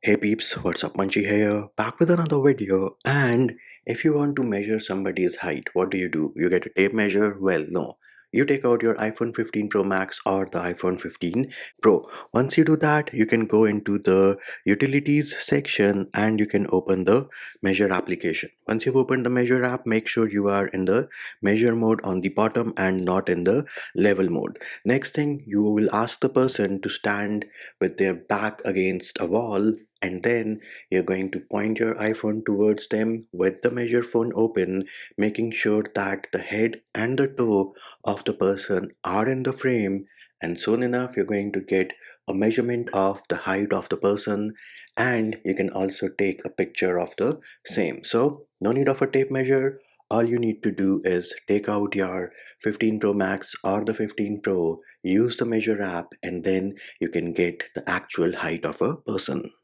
Hey peeps, what's up? Munchie here, back with another video. And if you want to measure somebody's height, what do? You get a tape measure? Well, no. You take out your iPhone 15 Pro Max or the iPhone 15 Pro. Once you do that, you can go into the utilities section and you can open the measure application. Once you've opened the measure app, make sure you are in the measure mode on the bottom and not in the level mode. Next thing, you will ask the person to stand with their back against a wall, and then you're going to point your iPhone towards them with the measure phone open, making sure that the head and the toe of the person are in the frame. And soon enough, you're going to get a measurement of the height of the person, and you can also take a picture of the same. So, no need of a tape measure. All you need to do is take out your 15 Pro Max or the 15 Pro, use the measure app, and then you can get the actual height of a person.